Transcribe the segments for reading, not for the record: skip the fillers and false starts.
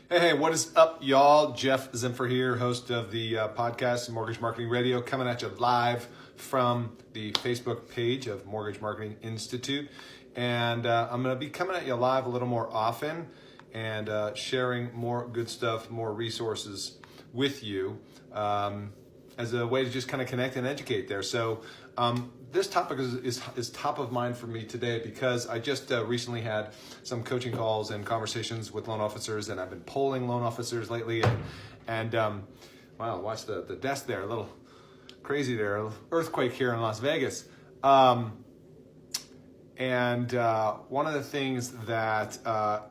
Hey, what is up, y'all? Jeff Zimfer here, host of the podcast Mortgage Marketing Radio, coming at you live from the Facebook page of Mortgage Marketing Institute. And I'm going to be coming at you live a little more often and sharing more good stuff, more resources with you as a way to just kind of connect and educate there. So this topic is top of mind for me today because I just recently had some coaching calls and conversations with loan officers, and I've been polling loan officers lately. And wow, watch the desk there, a little crazy there, a little earthquake here in Las Vegas. And one of the things that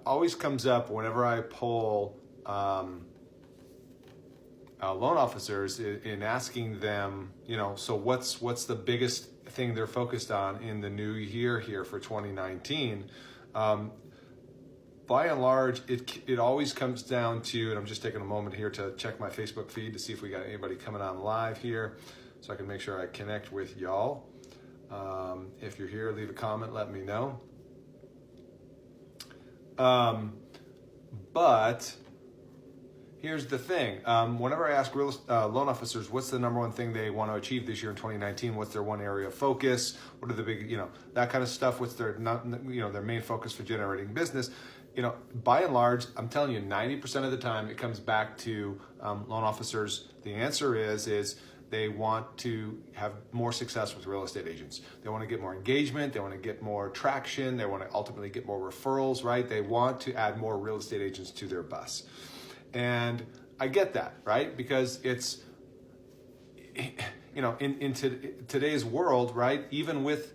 always comes up whenever I poll loan officers in asking them, so what's the biggest thing they're focused on in the new year here for 2019? By and large, it always comes down to, and I'm just taking a moment here to check my Facebook feed to see if we got anybody coming on live here so I can make sure I connect with y'all. If you're here, leave a comment, let me know. But here's the thing. Whenever I ask loan officers, what's the number one thing they want to achieve this year in 2019? What's their one area of focus? What are the big, that kind of stuff? What's their, their main focus for generating business? By and large, I'm telling you, 90% of the time it comes back to loan officers. The answer is they want to have more success with real estate agents. They want to get more engagement. They want to get more traction. They want to ultimately get more referrals, right? They want to add more real estate agents to their bus. And I get that, right? Because it's, in today's world, right? Even with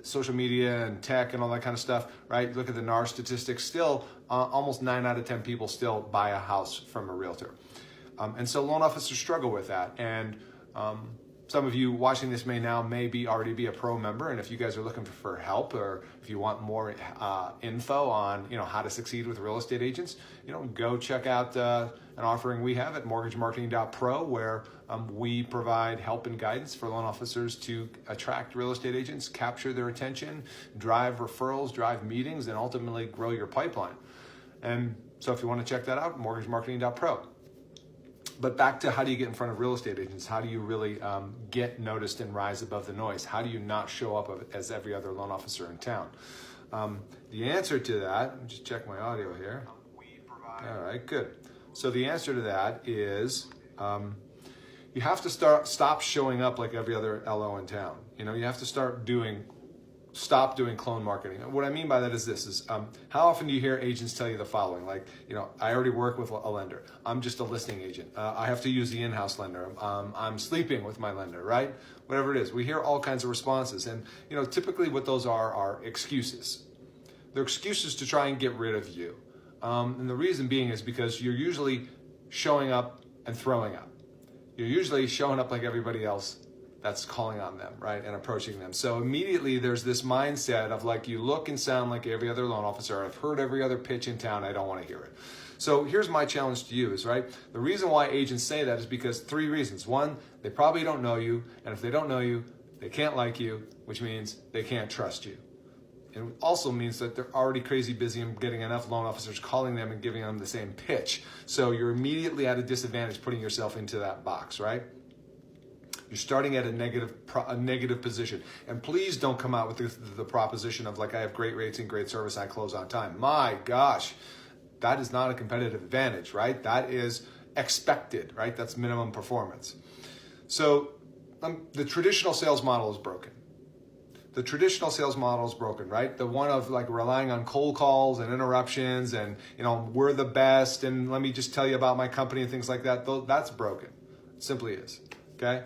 social media and tech and all that kind of stuff, right? Look at the NAR statistics. Still, almost 9 out of 10 people still buy a house from a realtor. And so loan officers struggle with that. And some of you watching this may already be a pro member, and if you guys are looking for help, or if you want more info on how to succeed with real estate agents, go check out an offering we have at mortgagemarketing.pro, where we provide help and guidance for loan officers to attract real estate agents, capture their attention, drive referrals, drive meetings, and ultimately grow your pipeline. And so if you want to check that out, mortgagemarketing.pro. But back to, how do you get in front of real estate agents? How do you really get noticed and rise above the noise? How do you not show up as every other loan officer in town? The answer to that, let me just check my audio here. All right, good. So the answer to that is you have to stop showing up like every other LO in town. You have to stop doing clone marketing. What I mean by that is this, how often do you hear agents tell you the following? Like, I already work with a lender. I'm just a listing agent. I have to use the in-house lender. I'm sleeping with my lender, right? Whatever it is. We hear all kinds of responses. And, typically what those are excuses. They're excuses to try and get rid of you. And the reason being is because you're usually showing up and throwing up. You're usually showing up like everybody else that's calling on them, right, and approaching them. So immediately there's this mindset of like, you look and sound like every other loan officer. I've heard every other pitch in town. I don't want to hear it. So here's my challenge to you is, right, the reason why agents say that is because 3 reasons. 1, they probably don't know you. And if they don't know you, they can't like you, which means they can't trust you. And it also means that they're already crazy busy and getting enough loan officers calling them and giving them the same pitch. So you're immediately at a disadvantage putting yourself into that box, right? You're starting at a negative position. And please don't come out with the proposition of like, I have great rates and great service, I close on time. My gosh, that is not a competitive advantage, right? That is expected, right? That's minimum performance. So the traditional sales model is broken. The traditional sales model is broken, right? The one of like relying on cold calls and interruptions and, we're the best and let me just tell you about my company and things like that. That's broken. It simply is, okay?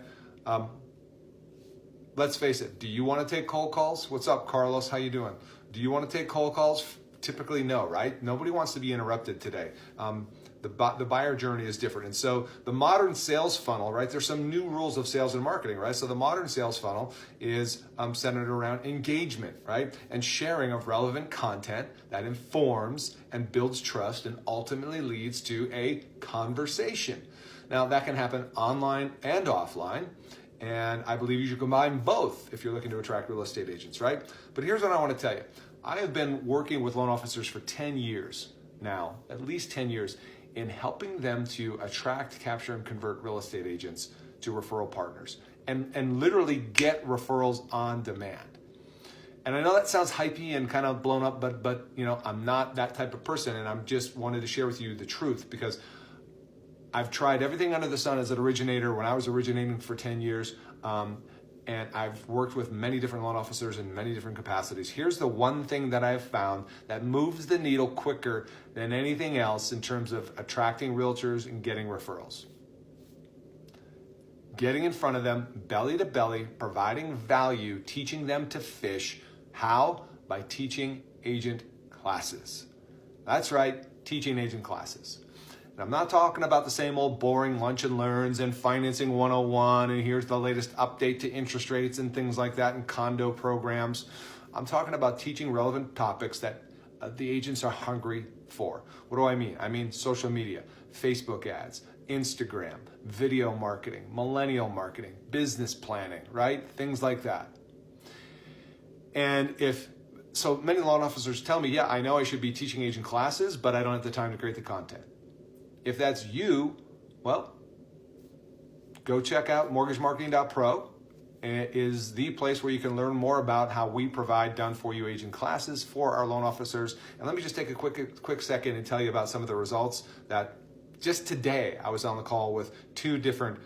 Let's face it. Do you want to take cold calls? What's up, Carlos? How you doing? Do you want to take cold calls? Typically, no, right? Nobody wants to be interrupted today. The buyer journey is different. And so the modern sales funnel, right? There's some new rules of sales and marketing, right? So the modern sales funnel is centered around engagement, right? And sharing of relevant content that informs and builds trust and ultimately leads to a conversation. Now that can happen online and offline. And I believe you should combine both if you're looking to attract real estate agents, right? But here's what I want to tell you. I have been working with loan officers for 10 years. now, at least 10 years, in helping them to attract, capture, and convert real estate agents to referral partners and literally get referrals on demand. And I know that sounds hypey and kind of blown up, but you know, I'm not that type of person, and I'm just wanted to share with you the truth, because I've tried everything under the sun as an originator when I was originating for 10 years. And I've worked with many different loan officers in many different capacities. Here's the one thing that I've found that moves the needle quicker than anything else in terms of attracting realtors and getting referrals. Getting in front of them, belly to belly, providing value, teaching them to fish. How? By teaching agent classes. That's right, teaching agent classes. And I'm not talking about the same old boring lunch and learns and financing 101 and here's the latest update to interest rates and things like that and condo programs. I'm talking about teaching relevant topics that the agents are hungry for. What do I mean? I mean social media, Facebook ads, Instagram, video marketing, millennial marketing, business planning, right? Things like that. And so many loan officers tell me, yeah, I know I should be teaching agent classes, but I don't have the time to create the content. If that's you, well, go check out mortgagemarketing.pro. It is the place where you can learn more about how we provide done-for-you agent classes for our loan officers. And let me just take a quick second and tell you about some of the results that just today I was on the call with two different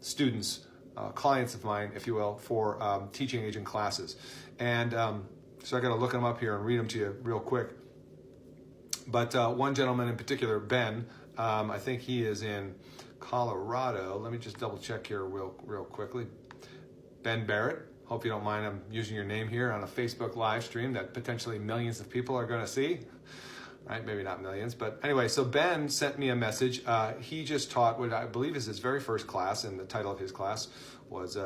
students, clients of mine, if you will, for teaching agent classes. And so I got to look them up here and read them to you real quick. But one gentleman in particular, Ben, I think he is in Colorado. Let me just double check here real quickly. Ben Barrett, hope you don't mind I'm using your name here on a Facebook live stream that potentially millions of people are going to see. Right? Maybe not millions, but anyway, so Ben sent me a message. He just taught what I believe is his very first class, and the title of his class was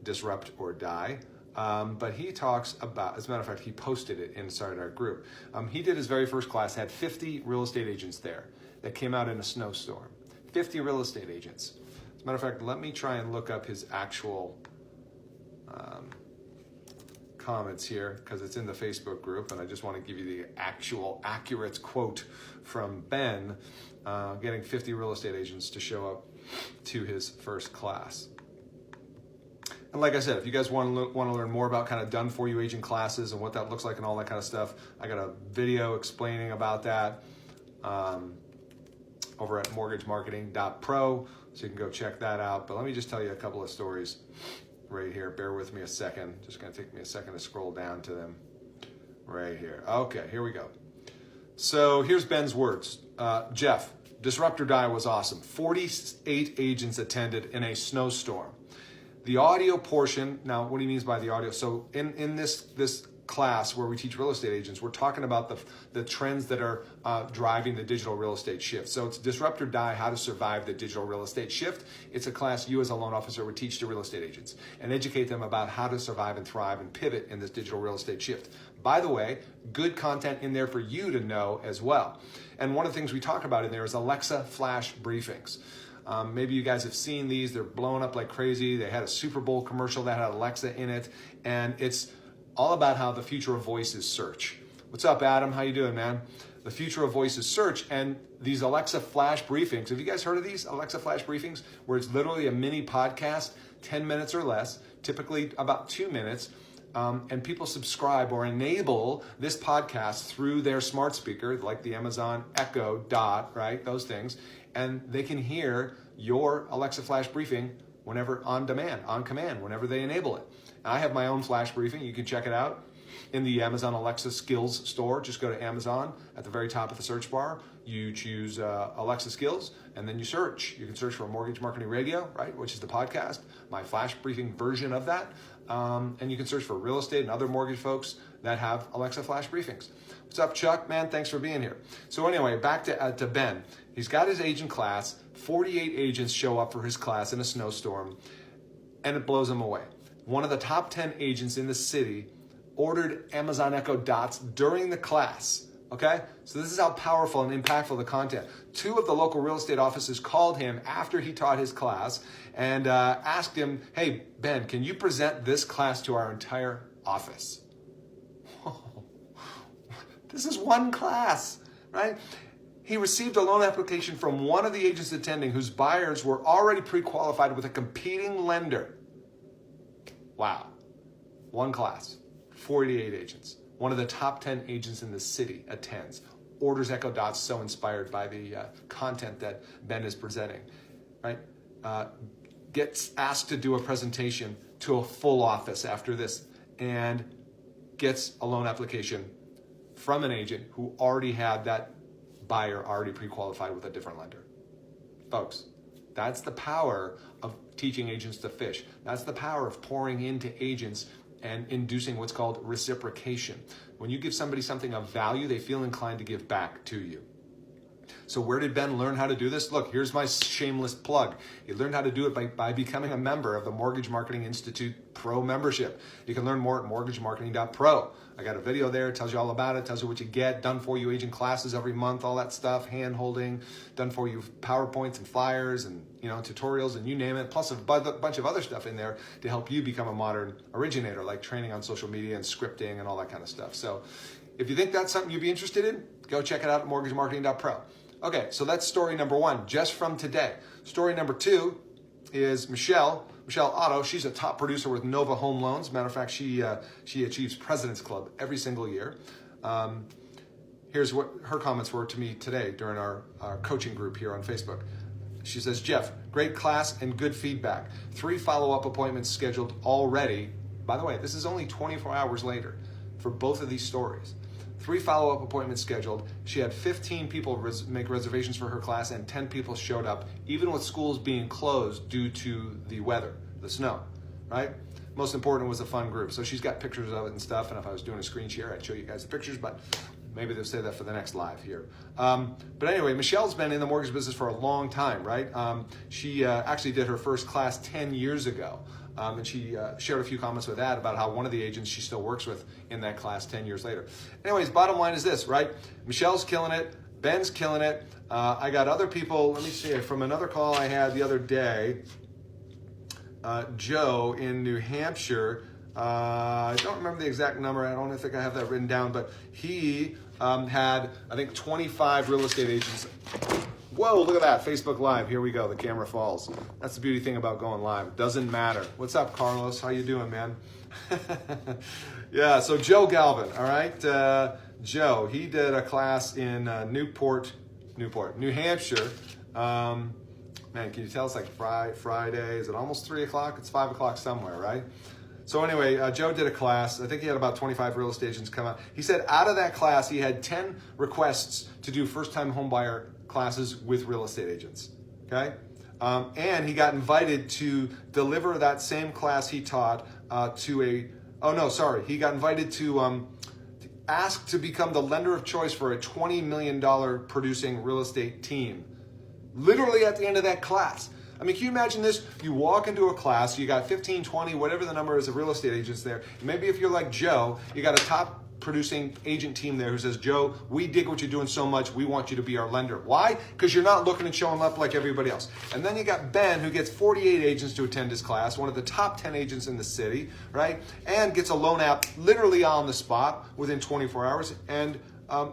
Disrupt or Die. But he talks about, as a matter of fact, he posted it inside our group. He did his very first class, had 50 real estate agents there that came out in a snowstorm. 50 real estate agents. As a matter of fact, let me try and look up his actual comments here, because it's in the Facebook group, and I just want to give you the actual accurate quote from Ben, getting 50 real estate agents to show up to his first class. And like I said, if you guys want to learn more about kind of done-for-you agent classes and what that looks like and all that kind of stuff, I got a video explaining about that over at mortgagemarketing.pro, so you can go check that out. But let me just tell you a couple of stories right here. Bear with me a second. Just going to take me a second to scroll down to them right here. Okay, here we go. So here's Ben's words. Jeff, Disrupt or Die was awesome. 48 agents attended in a snowstorm. The audio portion, now what he means by the audio, so in this class where we teach real estate agents, we're talking about the trends that are driving the digital real estate shift. So it's Disrupt or Die, how to survive the digital real estate shift. It's a class you as a loan officer would teach to real estate agents and educate them about how to survive and thrive and pivot in this digital real estate shift. By the way, good content in there for you to know as well. And one of the things we talk about in there is Alexa flash briefings. Maybe you guys have seen these. They're blowing up like crazy. They had a Super Bowl commercial that had Alexa in it, and it's all about how the future of voice is search. What's up, Adam? How you doing, man? The future of voice is search, and these Alexa flash briefings. Have you guys heard of these Alexa flash briefings, where it's literally a mini podcast, 10 minutes or less, typically about 2 minutes, and people subscribe or enable this podcast through their smart speaker, like the Amazon Echo Dot, right? Those things. And they can hear your Alexa flash briefing whenever on demand, on command, whenever they enable it. I have my own flash briefing. You can check it out in the Amazon Alexa Skills store. Just go to Amazon. At the very top of the search bar, you choose Alexa Skills, and then you search. You can search for Mortgage Marketing Radio, right, which is the podcast, my flash briefing version of that. And you can search for real estate and other mortgage folks that have Alexa flash briefings. What's up, Chuck? Man, thanks for being here. So anyway, back to Ben. He's got his agent class. 48 agents show up for his class in a snowstorm, and it blows him away. One of the top 10 agents in the city ordered Amazon Echo Dots during the class. Okay? So this is how powerful and impactful the content. 2 of the local real estate offices called him after he taught his class and asked him, hey, Ben, can you present this class to our entire office? This is one class. right? He received a loan application from one of the agents attending whose buyers were already pre-qualified with a competing lender. Wow. One class, 48 agents. One of the top 10 agents in the city attends. Orders echo dots, so inspired by the content that Ben is presenting, right? Gets asked to do a presentation to a full office after this and gets a loan application from an agent who already had that buyer already pre-qualified with a different lender. Folks, that's the power of teaching agents to fish. That's the power of pouring into agents and inducing what's called reciprocation. When you give somebody something of value, they feel inclined to give back to you. So where did Ben learn how to do this? Look, here's my shameless plug. He learned how to do it by becoming a member of the Mortgage Marketing Institute Pro membership. You can learn more at mortgagemarketing.pro. I got a video there, it tells you all about it, tells you what you get, done for you agent classes every month, all that stuff, hand holding, done for you PowerPoints and flyers and tutorials and you name it, plus a bunch of other stuff in there to help you become a modern originator, like training on social media and scripting and all that kind of stuff. So if you think that's something you'd be interested in, go check it out at mortgagemarketing.pro. Okay, so that's story number one, just from today. Story number two is Michelle Otto. She's a top producer with Nova Home Loans. Matter of fact, she achieves President's Club every single year. Here's what her comments were to me today during our coaching group here on Facebook. She says, Jeff, great class and good feedback. 3 follow-up appointments scheduled already. By the way, this is only 24 hours later for both of these stories. 3 follow-up appointments scheduled. She had 15 people make reservations for her class and 10 people showed up, even with schools being closed due to the weather, the snow, right? Most important was a fun group. So she's got pictures of it and stuff, and if I was doing a screen share, I'd show you guys the pictures, but maybe they'll say that for the next live here. But anyway, Michelle's been in the mortgage business for a long time, right? She actually did her first class 10 years ago. And she shared a few comments with that about how one of the agents she still works with in that class 10 years later. Anyways, bottom line is this, right? Michelle's killing it. Ben's killing it. I got other people, let me see, from another call I had the other day, Joe in New Hampshire. I don't remember the exact number. I don't think I have that written down, but he had, I think, 25 real estate agents. Whoa, look at that, Facebook Live. Here we go, the camera falls. That's the beauty thing about going live. It doesn't matter. What's up, Carlos? How you doing, man? Yeah, so Joe Galvin, all right? Joe, he did a class in New Hampshire. Man, can you tell it's like Friday? Is it almost 3 o'clock? It's 5 o'clock somewhere, right? So anyway, Joe did a class. I think he had about 25 real estate agents come out. He said out of that class, he had 10 requests to do first-time homebuyer classes with real estate agents, okay? And he got invited to deliver that same class he taught he got invited to ask to become the lender of choice for a $20 million producing real estate team. Literally at the end of that class. I mean, can you imagine this? You walk into a class, you got 15, 20, whatever the number is of real estate agents there. Maybe if you're like Joe, you got a top producing agent team there who says, Joe, we dig what you're doing so much, we want you to be our lender. Why? Because you're not looking and showing up like everybody else. And then you got Ben, who gets 48 agents to attend his class, one of the top 10 agents in the city, right? And gets a loan app literally on the spot within 24 hours. And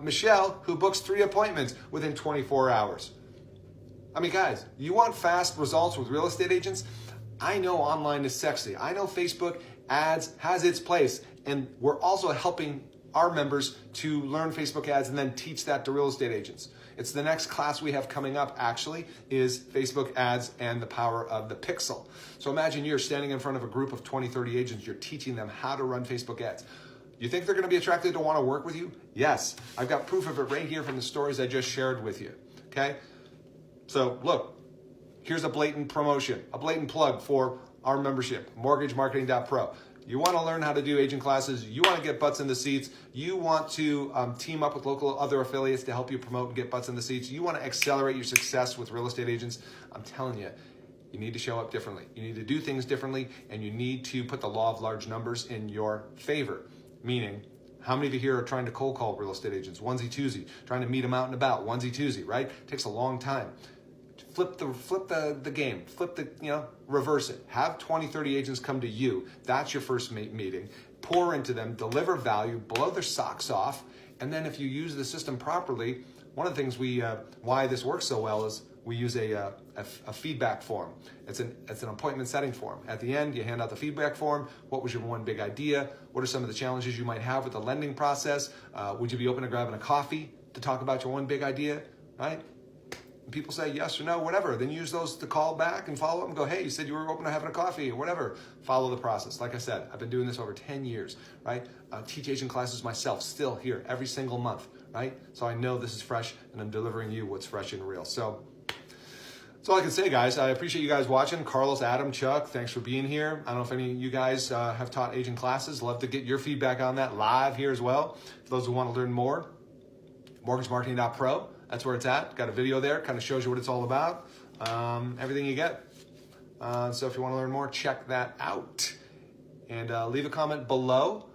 Michelle, who books 3 appointments within 24 hours. I mean, guys, you want fast results with real estate agents? I know online is sexy. I know Facebook ads has its place. And we're also helping our members to learn Facebook ads and then teach that to real estate agents. It's the next class we have coming up, actually, is Facebook ads and the power of the pixel. So imagine you're standing in front of a group of 20, 30 agents. You're teaching them how to run Facebook ads. You think they're going to be attracted to want to work with you? Yes. I've got proof of it right here from the stories I just shared with you. Okay? So look, here's a blatant promotion, a blatant plug for our membership, mortgagemarketing.pro. You want to learn how to do agent classes. You want to get butts in the seats. You want to team up with local other affiliates to help you promote and get butts in the seats. You want to accelerate your success with real estate agents. I'm telling you, you need to show up differently. You need to do things differently, and you need to put the law of large numbers in your favor. Meaning, how many of you here are trying to cold call real estate agents? Onesie, twosie, trying to meet them out and about. Onesie, twosie, right? Takes a long time. Flip the game, reverse it. Have 20, 30 agents come to you. That's your first meeting. Pour into them, deliver value, blow their socks off, And then if you use the system properly, one of the things why this works so well is we use a feedback form. It's an appointment setting form. At the end, you hand out the feedback form. What was your one big idea? What are some of the challenges you might have with the lending process? Would you be open to grabbing a coffee to talk about your one big idea, right? And people say yes or no, whatever. Then use those to call back and follow up and go, hey, you said you were open to having a coffee or whatever. Follow the process. Like I said, I've been doing this over 10 years, right? Teach agent classes myself, still here every single month, right? So I know this is fresh and I'm delivering you what's fresh and real. So that's all I can say, guys. I appreciate you guys watching. Carlos, Adam, Chuck, thanks for being here. I don't know if any of you guys have taught agent classes. Love to get your feedback on that live here as well. For those who want to learn more, mortgagemarketing.pro. That's where it's at. Got a video there, kind of shows you what it's all about. Everything you get. So if you want to learn more, check that out. And leave a comment below.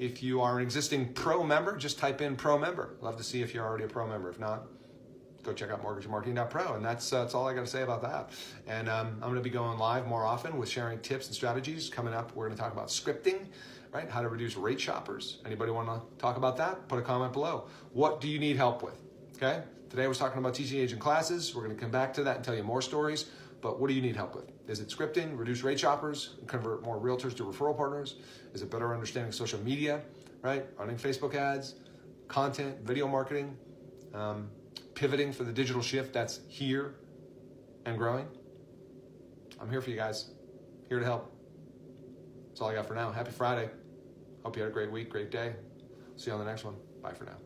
If you are an existing pro member, just type in pro member. Love to see if you're already a pro member. If not, go check out mortgagemarketing.pro. And that's all I got to say about that. And I'm going to be going live more often with sharing tips and strategies. Coming up, we're going to talk about scripting, right? How to reduce rate shoppers. Anybody want to talk about that? Put a comment below. What do you need help with? Okay. Today I was talking about teaching agent classes. We're going to come back to that and tell you more stories. But what do you need help with? Is it scripting, reduce rate shoppers, convert more realtors to referral partners? Is it better understanding social media, right? Running Facebook ads, content, video marketing, pivoting for the digital shift that's here and growing? I'm here for you guys. Here to help. That's all I got for now. Happy Friday. Hope you had a great week, great day. See you on the next one. Bye for now.